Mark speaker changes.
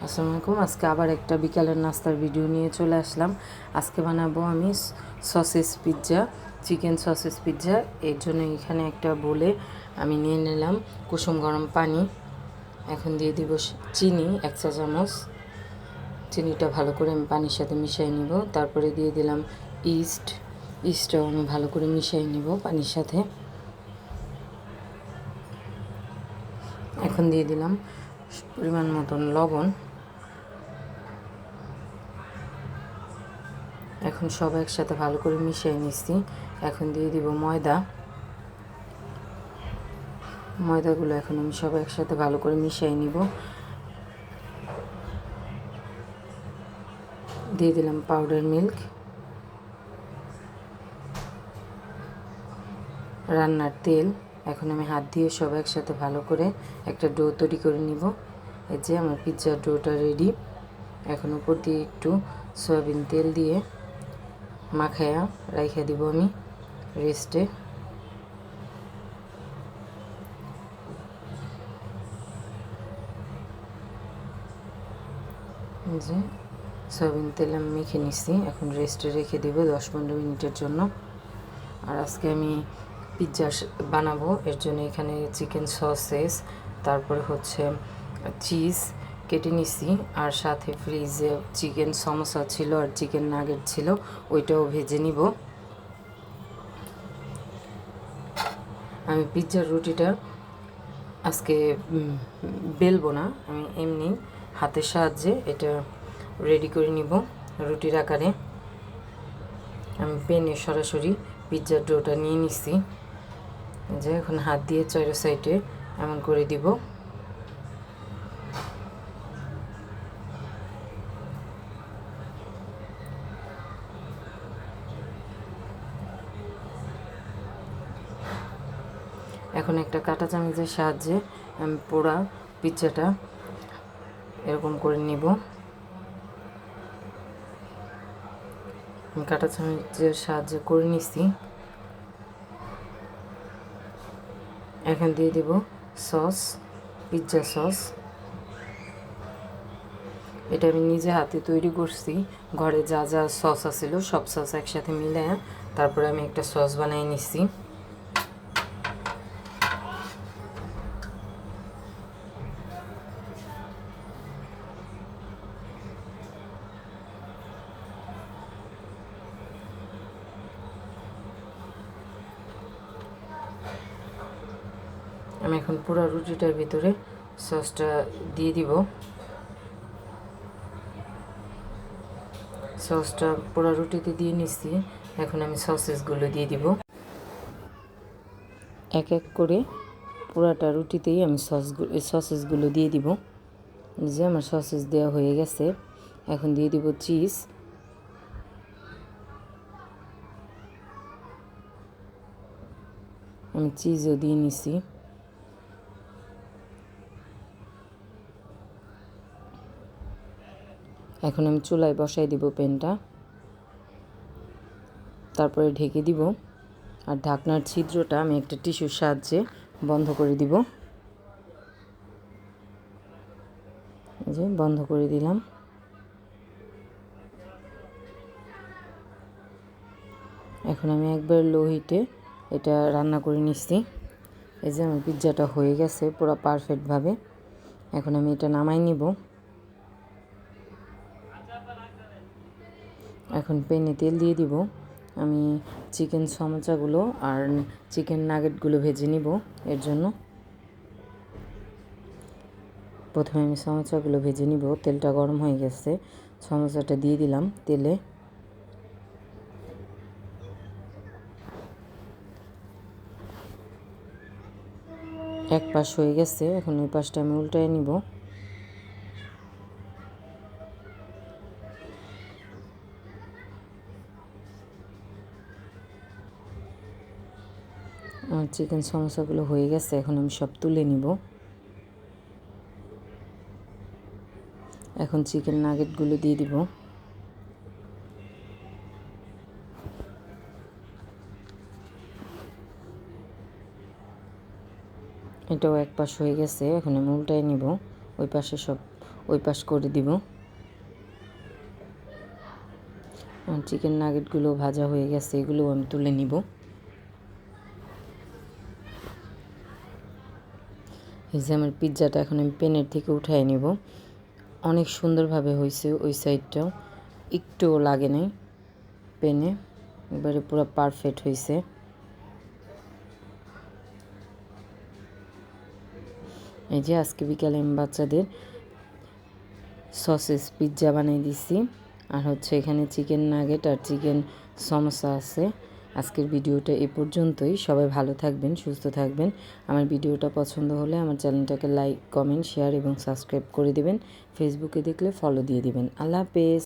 Speaker 1: আসসালামু আলাইকুম। আজকে আবার একটা বিকালের নাস্তার ভিডিও নিয়ে চলে আসলাম। আজকে বানাবো আমি sausages pizza, chicken sausages pizza. এর জন্য এখানে একটা বলে আমি নিয়ে নিলাম কুসুম গরম পানি। এখন দিয়ে দিব চিনি 1 চা চামচ। চিনিটা ভালো করে আমি পানির সাথে মিশিয়ে নিব। তারপরে দিয়ে দিলাম ইস্টটাও আমি ভালো করে মিশিয়ে নিব পানির সাথে। এখন দিয়ে দিলাম পরিমাণ মতন লবণ। এখন সব একসাথে ভালো করে মিশিয়ে নিচ্ছি। এখন দিয়ে দিব ময়দাগুলো এখন আমি সব একসাথে ভালো করে মিশিয়ে নিব। দিয়ে দিলাম পাউডার মিল্ক, রান্নার তেল। এখন আমি হাত দিয়ে সব একসাথে ভালো করে একটা ডো তৈরি করে নিব। এই যে আমার পিৎজার ডোটা রেডি। এখন উপর দিয়ে একটু সয়াবিন তেল দিয়ে মাখায়া রাইখা দিব আমি রেস্টে। যে সয়াবিন তেল আমি মেখে নিচ্ছি, এখন রেস্টে রেখে দিব 10-15 মিনিটের জন্য। আর আজকে আমি পিৎজা বানাবো, এর জন্য এখানে চিকেন সসেস, তারপরে হচ্ছে চিজ কেটে নিছি। আর সাথে ফ্রিজে চিকেন সমোসা ছিল আর চিকেন নাগেট ছিল, ওইটাও ভেজে নিব। আমি পিৎজার রুটিটা আজকে বেলবো না, আমি এমনি হাতের সাহায্যে এটা রেডি করে নিব রুটির আকারে। আমি পেনে সরাসরি পিৎজার ডোটা নিয়ে নিচ্ছি। যে এখন হাত দিয়ে চারো সাইডে এমন করে দিব। এখন একটা কাঁটা চামচের সাহায্যে আমি পোড়া পিৎজাটা এরকম করে নিব। কাঁটা চামচের সাহায্যে করে নিচ্ছি। এখন দিয়ে দেব সস, পিৎজা সস। এটা আমি নিজে হাতে তৈরি করছি। ঘরে যা যা সস আছিল সব সস একসাথে মিলে তারপরে আমি একটা সস বানিয়ে নিচ্ছি। আমি এখন পুরো রুটিটার ভিতরে সসটা দিয়ে দিব। সসটা পুরো রুটিতে দিয়ে নিচ্ছি। এখন আমি সসেসগুলো দিয়ে দিব এক এক করে। পুরাটা রুটিতেই আমি সসেসগুলো দিয়ে দিব। যে আমার সসেস দেওয়া হয়ে গেছে। এখন দিয়ে দিব চিজ। আমি চিজও দিয়ে নিছি। এখন আমি চুলায় বসাই দিব প্যানটা, তারপরে ঢেকে দিব। আর ঢাকনার ছিদ্রটা আমি একটা টিস্যুর সাহায্যে বন্ধ করে দিব। যে বন্ধ করে দিলাম। এখন আমি একবার লো হিটে এটা রান্না করে নিচ্ছি। এই যে আমার পিৎজাটা হয়ে গেছে পুরো পারফেক্টভাবে। এখন আমি এটা নামাই নিব। এখন প্যানে তেল দিয়ে দিব। আমি চিকেন সমোসাগুলো আর চিকেন নাগেটগুলো ভেজে নিব। এর জন্য প্রথমে আমি সমোসাগুলো ভেজে নিব। তেলটা গরম হয়ে গেছে, সমোসাটা দিয়ে দিলাম তেলে। এক পাশ হয়ে গেছে, এখন ওই পাশটা আমি উল্টায় নিব। আমার চিকেন সমোসাগুলো হয়ে গেছে, এখন আমি সব তুলে নিব। এখন চিকেন নাগেটগুলো দিয়ে দিব। এটাও এক পাশ হয়ে গেছে, এখন আমি উল্টায় নিব। ওই পাশে সব ওই পাশ করে দিব। চিকেন নাগেটগুলো ভাজা হয়ে গেছে, এগুলো আমি তুলে নিব। এই যে আমার পিৎজাটা এখন আমি প্যানের থেকে উঠাই নিব। অনেক সুন্দরভাবে হয়েছে, ওই সাইডটাও একটুও লাগে নাই প্যানে, এবারে পুরো পারফেক্ট হয়েছে। এই যে আজকে বিকালে আমি বাচ্চাদের সসেস পিৎজা বানিয়ে দিছি, আর হচ্ছে এখানে চিকেন নাগেট আর চিকেন সমোসা আছে। আজকের ভিডিওটা এ পর্যন্তই। সবাই ভালো থাকবেন, সুস্থ থাকবেন। আমার ভিডিওটা পছন্দ হলে আমার চ্যানেলটাকে লাইক, কমেন্ট, শেয়ার এবং সাবস্ক্রাইব করে দেবেন। ফেসবুকে দেখলে ফলো দিয়ে দিবেন। আল্লাহ হাফেজ।